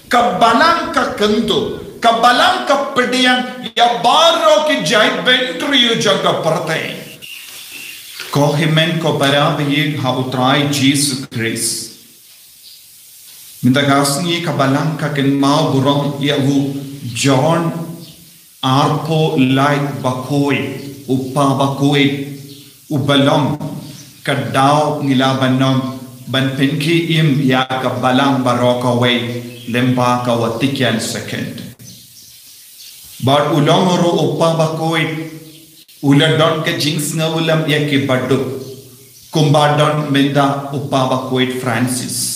kabalang ka kento, kabalang ka pedian ya baro ki jai bentrio jaga partai. Ko himen ko barabi ha utrai Jesus Christ. Minta kasni kabalang ka ken mau burong ya wu John arpo light bakoi upa bakoi ubalong kadau nilabanom ban penki im ya kabalang baroka way lemba ka watikian second. Bar ulongoro upa bakoi uladon ke jinx na ulam ya ki badu kumbadon menda upa bakoi Francis.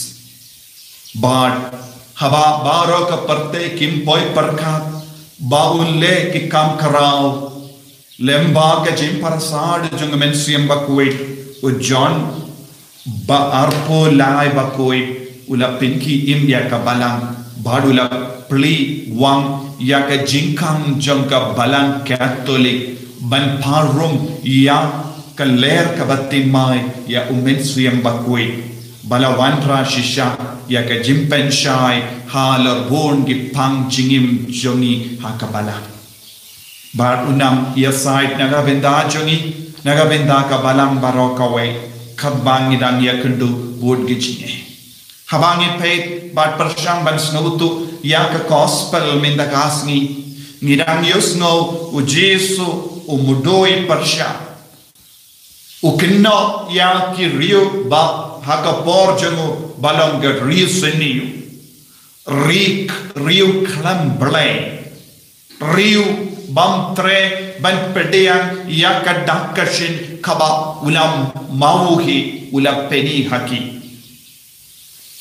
Bar haba baro ka parte kim poi parkhat baule ki kam karao lemba ka jim parasad jung men siam bakoi u John ba arpo lai bakoi ula pinki im ya ka balang badula pli wang ya ka jingkang jung ka balang Catholic ban parum ya ka ler ka batimai ya umen siam bakoi bala wantra shisha ya ka jimpen shai halar born gi pang jingim jongi hakabala bar unam ya side naga benda jongi naga benda ka balang baroka we khabang idang ya kundu bod gi jinge habangi peit bar pershang ban snautu ya ka gospel minda kasni ngidang yusno u Jesu u mudoi persha u kinno ya ki rio ba haka porjangu balong ga rio seniu rik rio klam blay rio bam tre ban pedean ya ka dakashin kaba ulam mauhi ulam peni haki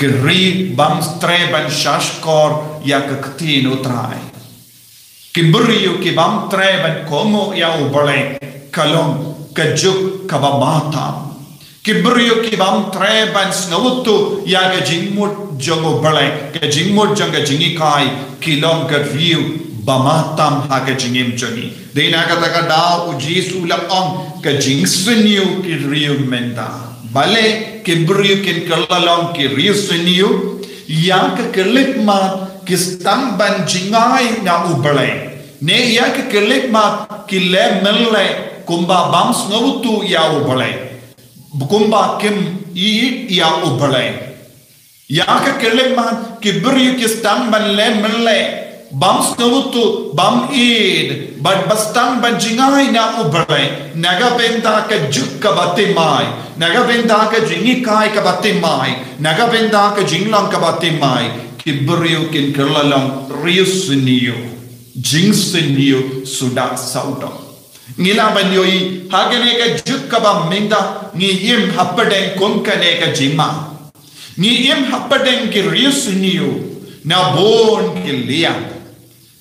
kri bam tre ban shashkor ya ka ktin utrai kibrio ki bam tre ban komo ya ubale kalong kajuk kaba mata Kibrio ki bam tre ban snautu ya ga jingmut jongo balai ga jingmut janga jingi kai kilong ga riu bamatam ha ga jingim jongi deina ga taka da u Jesu la on ga jingsuniu ki riu menda bale kibrio kin kallalong ki riu suniu ya ka kelik ma ki stang ban jingai na u balai ne ya ka kelik ma ki le melle kumba bam snautu ya u balai Bukumba kim i ya ubale ya ka kelek man kibri ki stang ban le mele bam snutu bam id but bastang ban jingai na ubale naga benda ka jukka batimai naga benda ka jingi kai ka batimai naga benda ka jinglang ka batimai kibri kin kerlalong riusniyo jingsniyo sudah saudo ngila banyoi hagene ka jukka ba minda ngi im happadeng konkane ka jima ngi im happadeng ki riusniyo na bon ki liya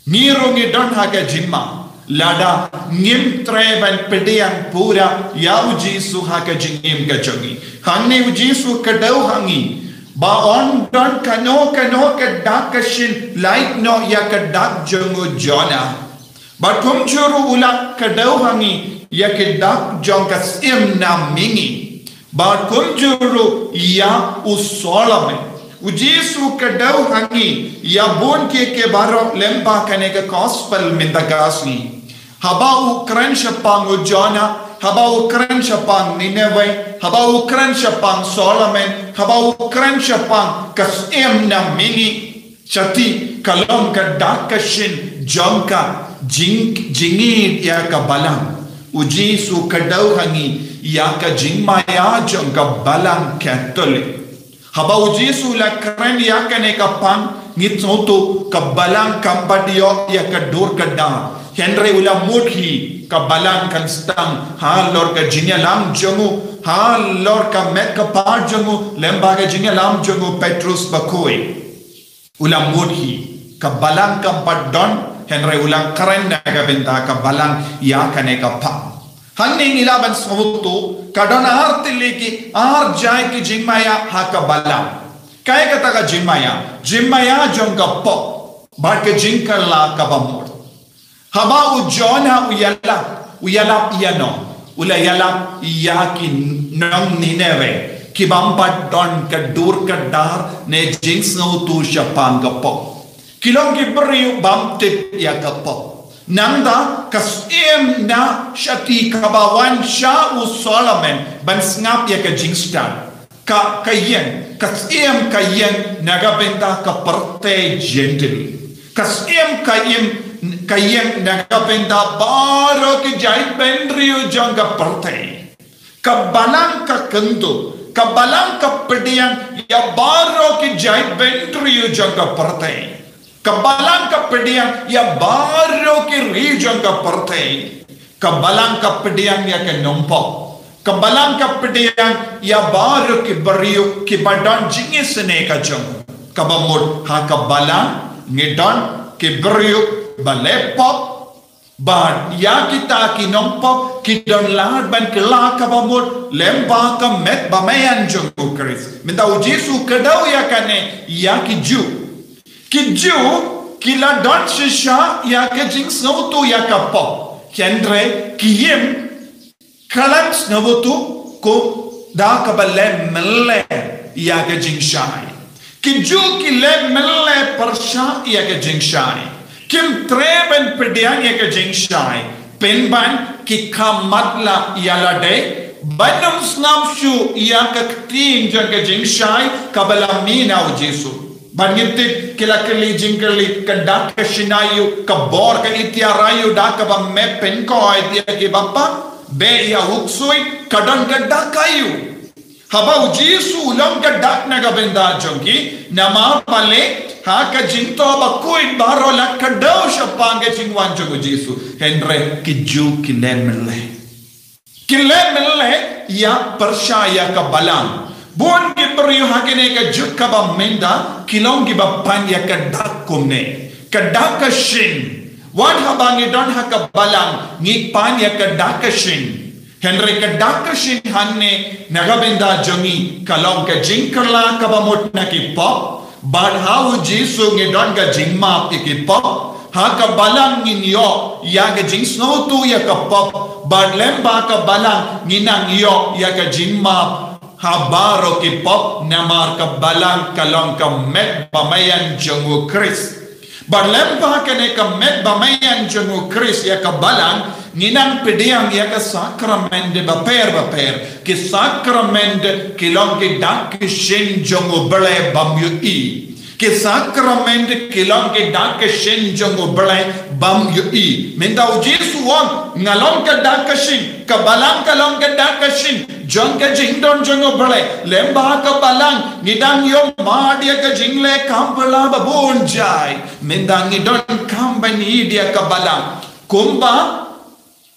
ngiro ngi don haga jima lada ngim treban pediang pura ya uji su haga jingim ka jongi hangne uji su kadau hangi ba on don kano ka dakashin light no ya ka dak jongo jona But kumchuru ula kadau hangi ya kedak jongkas imna mingi. But kumchuru ya usolame. Ujesu kadau hangi ya bon ke baro lempa kane ka gospel mindagasni. Haba ukran shapang ujona, haba ukran shapang Nineveh, haba ukran shapang Solomon, haba ukran shapang kas imna mingi. Chati kalom ka dakashin jongka jingid ya ka balang uji su kadau hangi ya ka jingmaya jong ka balang Catholic haba uji su la kren ya ka ne ka pang ngitsoto ka balang kambadio ya ka dur ka da henry ula mudhi ka balang kan stang ha lor ka jinyalam jongu ha lor ka met ka pa jongu lemba ka jinyalam jongu Petrus bakoi ula mudhi ka balang kampadon Henry ulang keren naga benda ka balang ya kane ka pa hanni ilaban savutu kadona artili ki ar jai ki jingmaya ha ka balang kai ka ta ka jingmaya jong ka po bar ke jingkala ka bamor haba u jona uyala piano ulayala ya ki nang Nineveh ki bampat don ka dur ka dar ne jings no tu shapang ka po kilong gibriu bam tip ya kapo nangda kasiem na shati kabawan sha u Solomon ban ngap ya ka jingstan ka kayen kasiem kayen nagabenta ka parte gently kasiem kayen nagabenta baro ki jai bendriu janga parte kabalang ka kendo kabalang ka pedian ya baro ki jai bendriu janga parte kabalang ka pedian ya baro ki ri janga parte kabalang ka pedian ya ke nompo kabalang ka pedian ya baro ki bariu ki badan jingis ne ka jang kabamur ha kabalang ngidon ki bariu balepop ban ya kita ki nompo ki don lad ban kela kabamur lemba ka met bamayan jang Chris minta Jesu kadau ya kane ya ki ju kila don shisha ya ke jing snowtu ya kapo kendre kiyem kalan snowtu ko da kabale melle ya ke jing shai kiju kile melle parsha ya ke jing shai kim treben pedian ya ke jing shai penban ki kamatla ya lade banum snapshu ya ke tin jang ke jing shai kabala mina Jesu Banyitik kila kali jingkali kedak kesinayu kebor ke itiarayu dak keba mepen ko dia ke bapa be ya huksui kadang kedak kayu haba Jesu ulam kedak naga benda jongki nama pale ha ka jingto bakui baro la kadau shapang ke jingwan jogo Jesu Henry kiju kilemele ya percaya ke balang Bon gibri hakene ka jukka ba menda kilong giba panya ka dakumne ka dakashin wan habangi don haka balang ngi panya ka dakashin Henry ka dakashin hanne nagabenda jongi kalong ka jingkala ka ba mutna ki pop bad how Jesu ngi don ka jingma ki pop haka balang nginyo ya ka jing snow tu ya ka pop bad lemba ka balang nginang yo ya ka jingma habaro ki pop namar ka balang kalong ka met bamayan jongu Chris barlempa kene ka met bamayan jongu Chris ya ka balang ninang pediang ya ka sakrament de baper ki sakrament kilong ki dak shin jongu bale bamyu i ki sakrament kilong ki dak shin jongu bale bamyu i menda Jesu wang ngalong ka dak shin ka balang kalong ka dak shin John ka jingdon jongo bale lemba ka balang ngidang yo madia ka jingle kampala babon jai mendang ngidon kambani dia ka balang kumba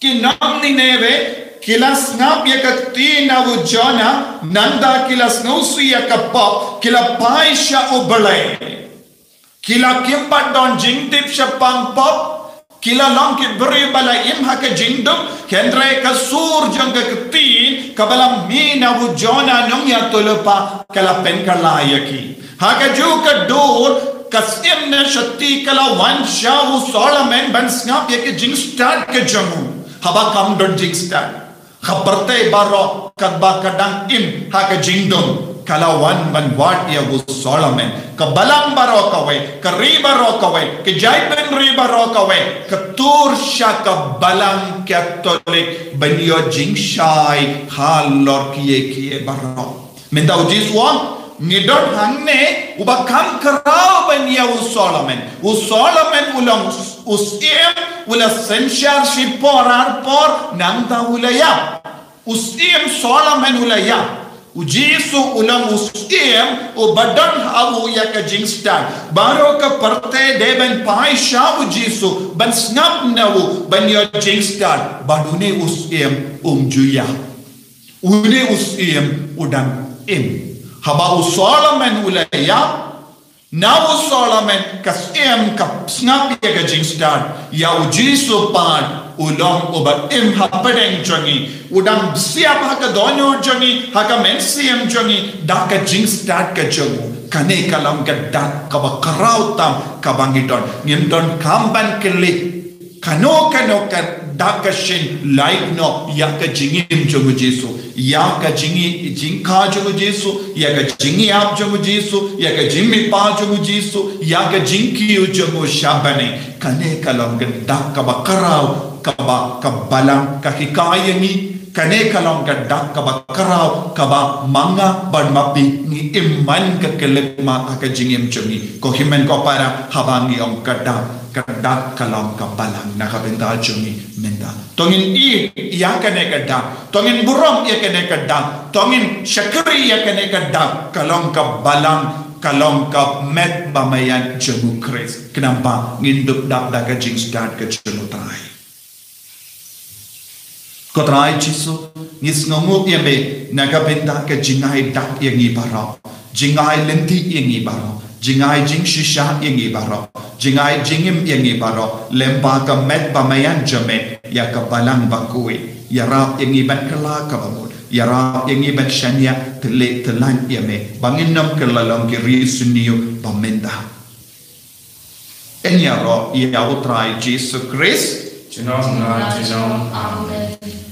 kinam ni neve kilas ngap ya ka tina u jona nanda kilas nusu ya ka pop kila paisha u bale kila kimba don jingdip shapang pop kila long ki beri bala im haka jingdum kendra ka sur jang ka tin kabala mina bu jona nong ya tulupa kala pen kala yaki haka ju ka dur kasim na shakti kala wan sha u Solomon ban snap yaki jing start ka jamu haba kam don jing start khabarte baro kadba kadang im haka jingdum kala wan ban wat ya bu Solomon kabalang baro kawe kariba ro kawe ke jaiben riba ro kawe ketur sha kabalang katolik banyo jingshai halor kiye baro menda Jesu ngidot hangne ubakam karau banya u Solomon ulang usim ula censorship por nangta ulaya usim Solomon ulaya Jesu ulang usim u badan hawu ya ka jingstan baro ka parte deben pai sha Jesu ban snap nawu ban yo jingstan badune usim juya une usim udang im haba u Solomon ulaya now Solomon kasim ka snap ya ka jingstan ya Jesu pan ulong ubat im hapadeng jongi udang siap haka donyo jongi haka mensiam jongi daka jing start ka jongu kane kalam ka dak ka bakarau tam ka bangidon ngimdon kamban kelik kano ka dakashin like no ya ka jingim jogo Jesu ya ka jingi jinka jogo Jesu ya ka jingi ap jogo Jesu ya ka jimmi pa jogo Jesu ya ka jinki jogo shabane kane kalong ka dak ka bakarau ka ba kabalang ka hikayangi kane kalong ka dak ka bakarau ka ba manga badmapi ni iman ka kelek mata ka jingim jogi ko himen ko para habangi ong kadak kalong kabalang nakabenta jogi menda tongin ya kane kadak tongin burong ya kane kadak tongin syakri ya kane kadak kalong kabalang kalong ka met bamayan jogu Kris kenapa ngindup dak ka jing start ka jonotrai Kotrai Jesu ngis ngomuk ya be nakabenta ka jingai dak yang ibarau jingai lenti yang ibarau jingai jing shisha yang ibarau jingai jingim yang ibarau lempa ka met bamayan jame ya ka balang bakui ya rap yang iban kala ka bamud ya rap yang iban shanya tele telan ya me banginam kelalong kiri suniu bamenda enya ro ya utrai Jesu Christ Amen.